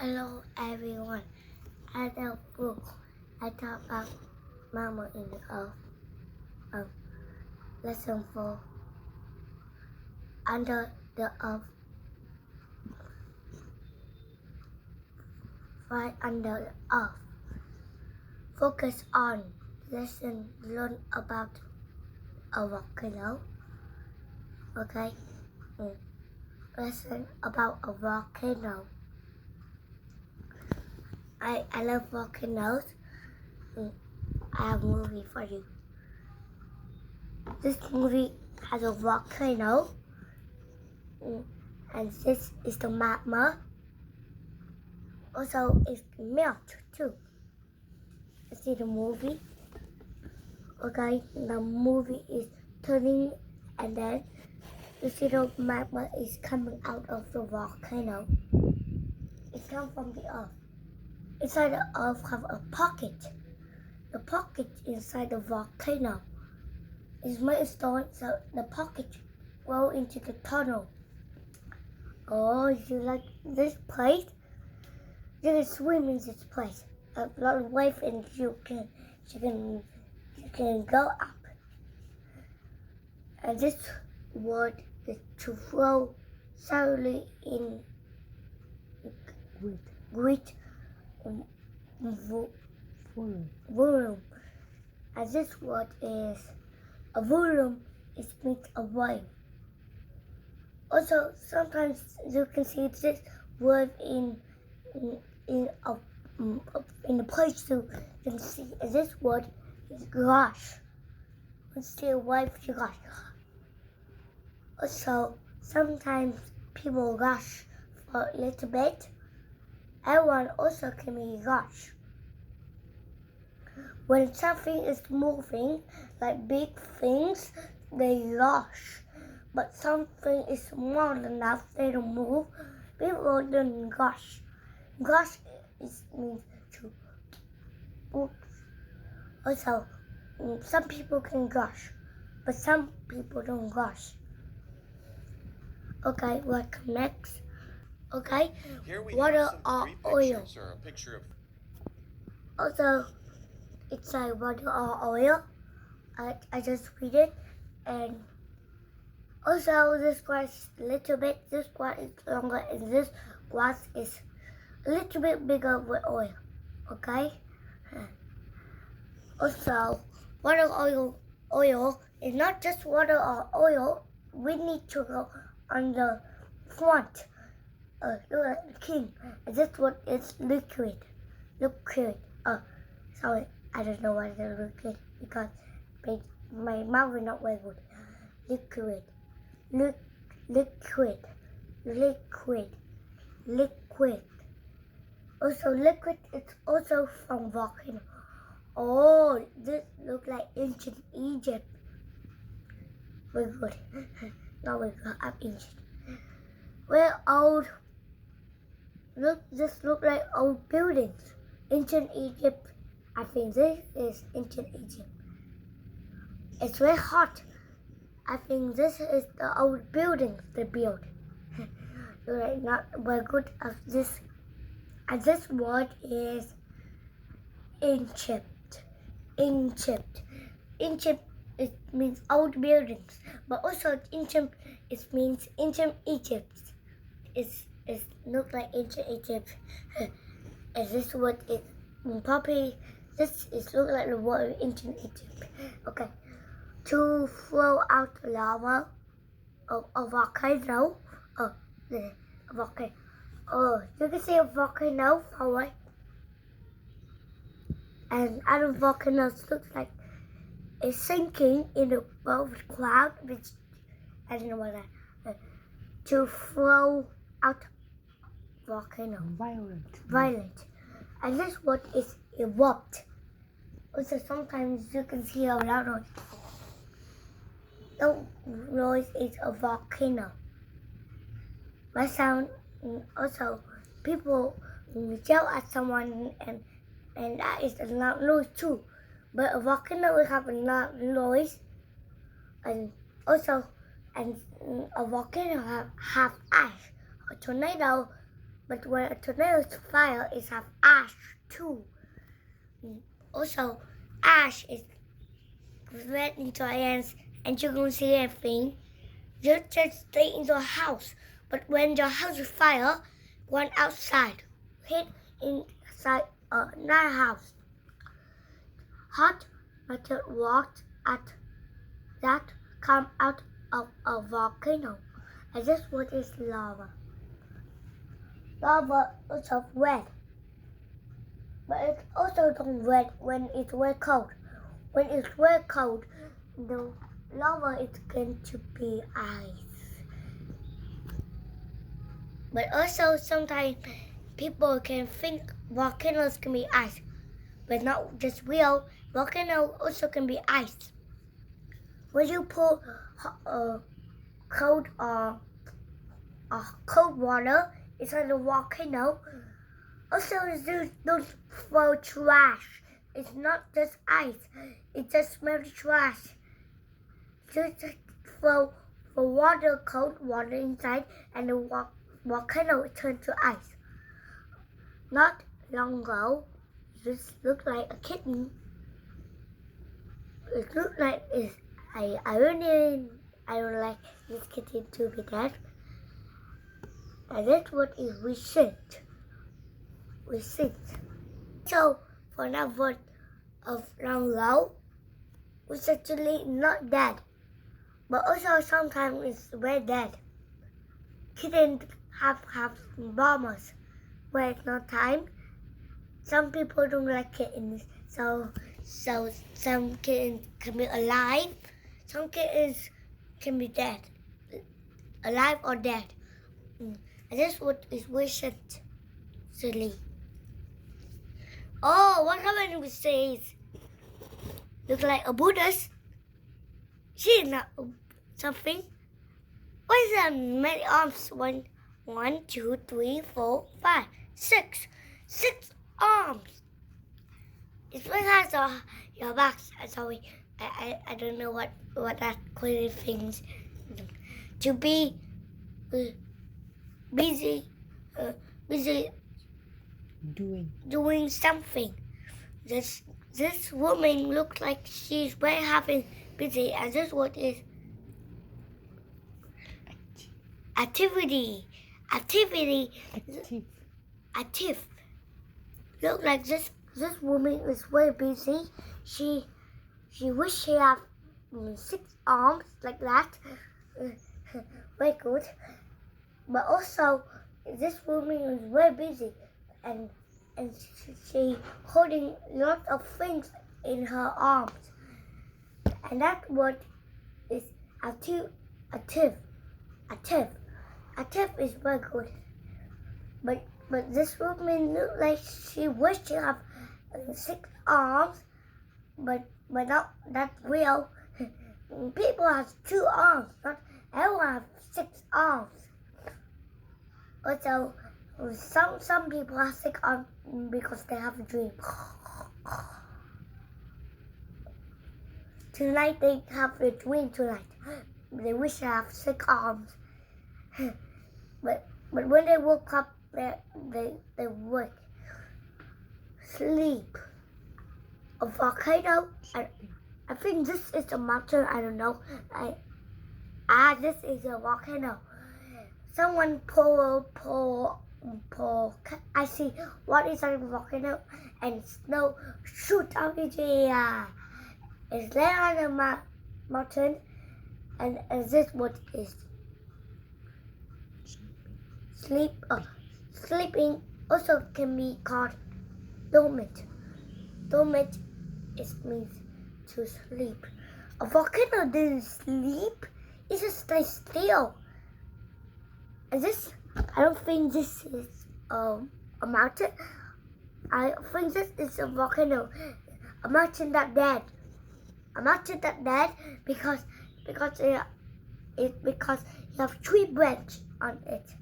Hello everyone. At the book, I talk about Mama in the Earth. Lesson 4. Under the Earth. Right under the Earth. Focus on. Lesson learn about a volcano. Okay? Lesson about a volcano. I love volcanoes. I have a movie for you. This movie has a volcano, and this is the magma. Also, it's melt too. You see the movie? Okay, the movie is turning, and then you see the magma is coming out of the volcano. It comes from the earth. Inside the earth have a pocket. The pocket inside the volcano is made of stone, so the pocket roll into the tunnel. Oh, you like this place? You can swim in this place. A lot of waves, and you can go up. And this word is to flow slowly in great volume. And this word is a volume. It means a wave. Also, sometimes you can see this word in a place too. You can see this word is gosh. It's still wave to gosh. Also, sometimes people rush for a little bit. Everyone also can be rush. When something is moving, like big things, they rush. But something is small enough, they don't move. People don't rush. Rush means to move. Also, some people can rush, but some people don't rush. Okay, what comes next? Okay, water or oil. Also, it's like water or oil. I just read it, and also this grass is a little bit. This grass is longer, and this grass is a little bit bigger with oil. Okay. Also, water or oil is not just water or oil. We need to go on the front. Look at the king. And this one is liquid. Liquid. Sorry, I don't know why it's liquid because my mouth is not very good. Liquid. Liquid. Also, liquid is also from volcano. Oh, this looks like ancient Egypt. Very good. Now we go up ancient. We're old. This look like old buildings. Ancient Egypt. I think this is ancient Egypt. It's very hot. I think this is the old buildings they built. You're not very good at this. And this word is ancient. Ancient. Ancient, it means old buildings, but also ancient, it means ancient Egypt. It looks like ancient Egypt. And this word is probably, this is look like the word of ancient Egypt. Okay. To throw out lava of a volcano. The volcano. You can see a volcano far away. And other volcanoes looks like it's sinking in the cloud, which I don't know what that. To throw out volcano. Violent. And this word is erupt. Also, sometimes you can see a loud noise. The noise is a volcano. My sound, also people yell at someone, and that is a loud noise too. But a volcano will have a loud noise, and also, a volcano have ash. A tornado But when a tornado is fire, it has ash too. Also, ash is wet into your hands and you don't see anything. You just stay in your house. But when your house is fire, run outside. Hid inside another house. Hot metal rocks that come out of a volcano. And this one is lava. Lava is also red. But it's also don't red when it's very cold. When it's very cold, the lava is going to be ice. But also sometimes people can think volcanoes can be ice, but not just real. Volcano also can be ice. When you pour cold water inside the volcano, also don't throw trash. It's not just ice. It just smells trash. Just throw cold water inside, and the volcano turns to ice. Not long ago, this looked like a kitten. It looked like I don't like this kitten to be dead. And that's what is recent. So for that word of long ago, it's actually not dead. But also sometimes it's very dead. Kittens have bombers where it's not time. Some people don't like kittens, so some kittens can be alive. Some kittens can be dead, alive or dead. And this what is recent. Silly. Oh, what happened with says? Look like a Buddhist. She is not something. Why is there many arms? One, 2, 3, 4, 5, 6. 6 arms. It has your back. Sorry, I don't know what that crazy things. To be busy doing something. This woman looks like she's very happy, busy, and this word is activity. Active. Look like this woman is very busy. She wish she had 6 arms like that. Very good. But also, this woman is very busy, and she holding lots of things in her arms. And that word is active. Active is very good. But this woman look like she wished to have 6 arms, but not that real. People have 2 arms, not everyone have 6 arms. Also, some people have 6 arms because they have a dream. Tonight they have a dream tonight. They wish to have 6 arms. But when they woke up, they would sleep. A volcano. I think this is a mountain. I don't know. This is a volcano. Someone pull. I see what is a volcano, and snow shoot out into the air. It's there on the mountain, and this what is sleeping also can be called dormant. Dormant means to sleep. A volcano didn't sleep; it just stays still. And this, I don't think this is a mountain. I think this is a volcano, a mountain that dead. A mountain that dead because you have 3 branches on it.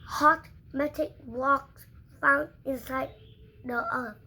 Hot metal rocks found inside the earth.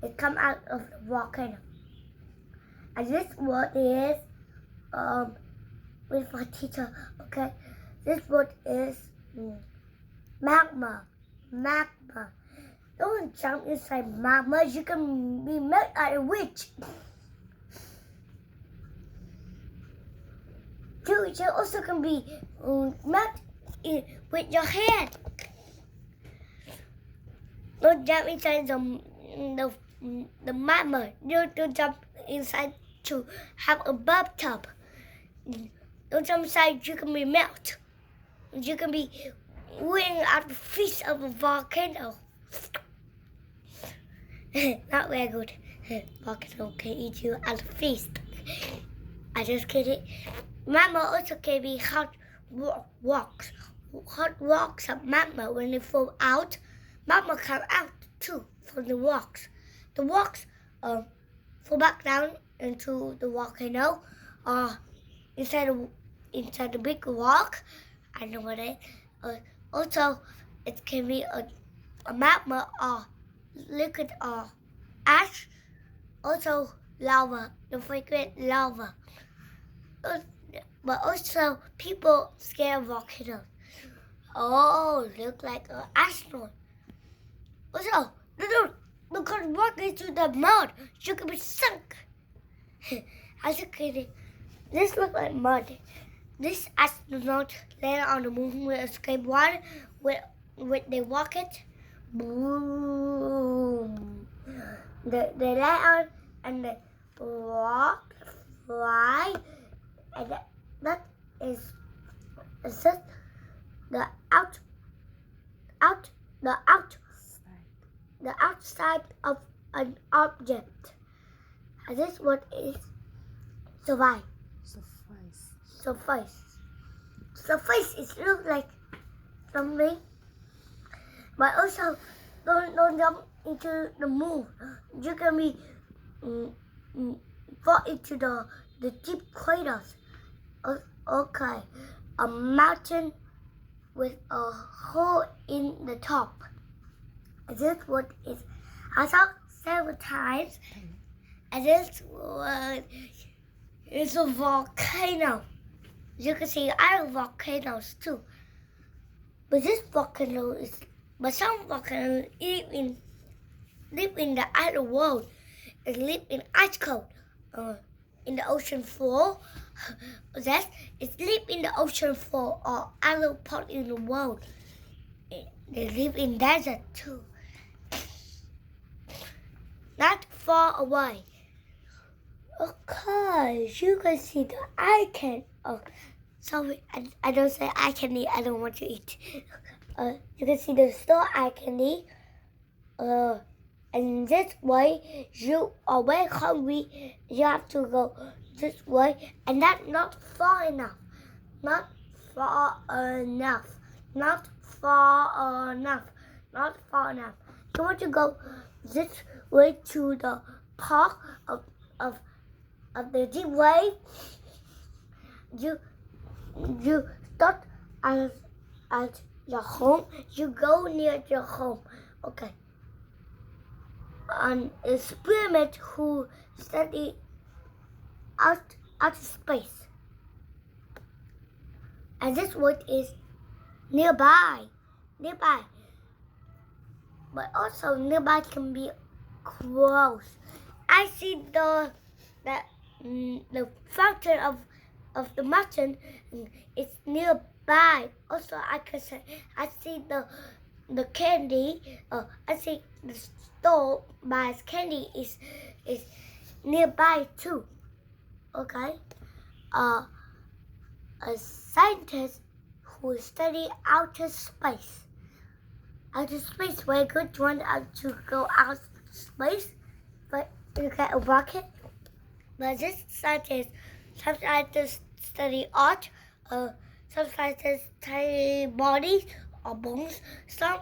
It come out of the volcano. And this word is with my teacher. Okay, this word is magma. Don't jump inside magma. You can be melted like a witch. You also can be melted with your hand. Don't jump inside the magma. Don't jump inside to have a bathtub. Don't jump inside. You can be melted. You can be waiting at the face of a volcano. Not very good. Volcano can eat you at the feast. I just kidding. Magma also can be hot rocks. Hot rocks of magma, when they fall out, magma come out too from the rocks. The rocks fall back down into the volcano or inside the big rock. I know what it is. Also, it can be a magma or liquid or ash. Also, lava, the frequent lava. But also, people scare volcanoes. Oh, look like an astronaut. Also, don't walk into the mud. You could be sunk. As a kid, this looks like mud. This astronaut landed on the moon with a skateboard. When they walk it, boom. They land on and they walk, fly, and that is just the outside of an object. And this one is survive. Suffice is look like something, but also don't jump into the moon. You can be fall into the deep craters. Okay, a mountain with a hole in the top. This one is I saw several times, and this one is a volcano. You can see other volcanoes too, but this volcano is. But some volcanoes live in the outer world. It live in ice cold, in the ocean floor. It live in the ocean floor or other part in the world. They live in desert too. Not far away. Okay, you can see the eye candy. Oh, sorry, I don't say eye candy. I don't want to eat. You can see the store eye candy. And this way, you are very hungry. You have to go this way, and that's not far enough. Not far enough. Not far enough. Not far enough. You want to go this way to the park of the deep way. You start at your home. You go near your home. Okay. An experiment who study outer space. And this one is nearby. But also nearby can be close. I see the fountain of the mountain. It's nearby. Also, I can say I see the candy. I see the store buys candy is nearby too. Okay. A scientist who study outer space. Outer space, very good. Want to go out space, but you get a rocket. But this scientist, some scientists study art. Some scientists study bodies or bones. Some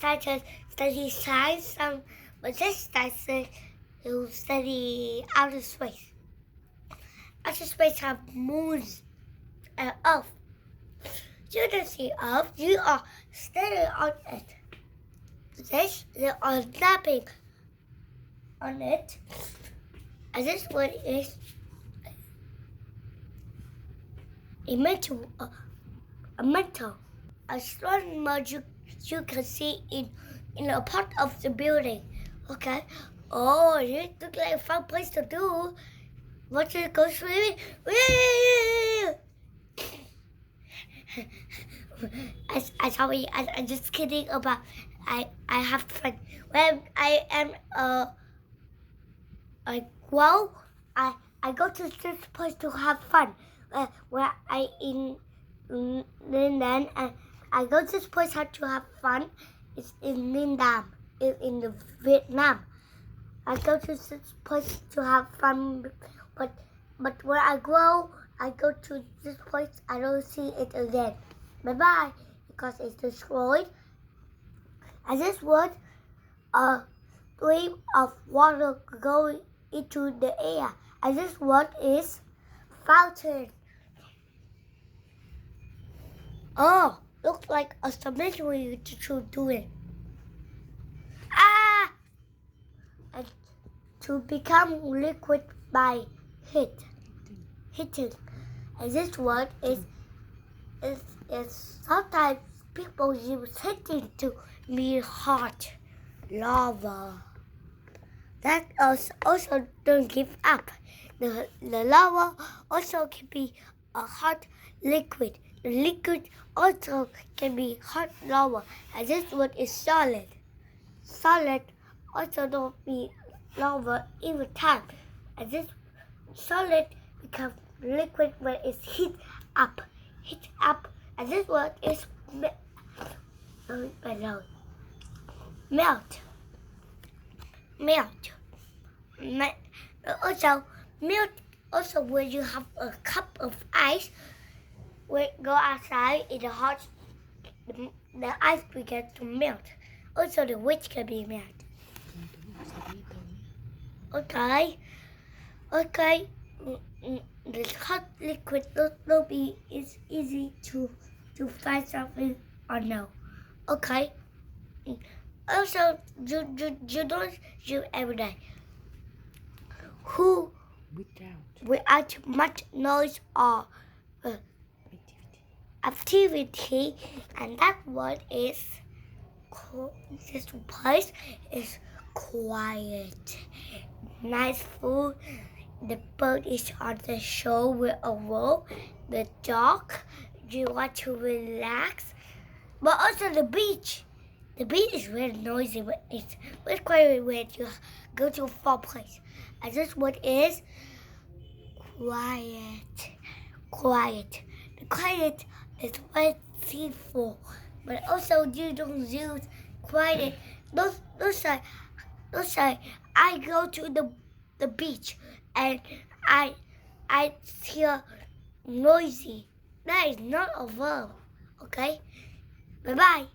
scientists study science. But this scientist who study outer space. Outer space have moons and Earth. You don't see Earth. You are standing on it. They are napping on it. And this one is a mental. a strong mud you can see in a part of the building. Okay. Oh, it looks like a fun place to do. Want to go swimming? I'm just kidding about I have fun. When I am well, I go to this place to have fun. Where I in Lindan and I go to this place to have fun. It's in Lindan, in the Vietnam. I go to this place to have fun, but when I grow, I go to this place. I don't see it again. Bye bye, because it's destroyed. And this was a stream of water going into the air. And this one is fountain. Oh, looks like a cemetery to do it. Ah! And to become liquid by hitting. And this one is sometimes people use hitting to be hot lava. That also don't give up. The lava also can be a hot liquid. The liquid also can be hot lava. And this one is solid. Solid also don't be lava every time. And this solid becomes liquid when it's heat up. And this one is melt. Also, melt. Also, when you have a cup of ice, when go outside in the hot, the ice begins to melt. Also, the witch can be melted. Okay. This hot liquid will be it's easy to find something or no. Okay. Also, you don't use every day. Who without much noise or activity, and that one is this place is quiet. Nice food. The boat is on the shore with a rope. The dog, you want to relax. But also the beach. The beach is very noisy, but it's quiet when you go to a far place. And this one is quiet. The quiet is very peaceful. But also you don't use quiet. Those are I go to the beach and I hear noisy. That is not a verb. Okay? Bye bye.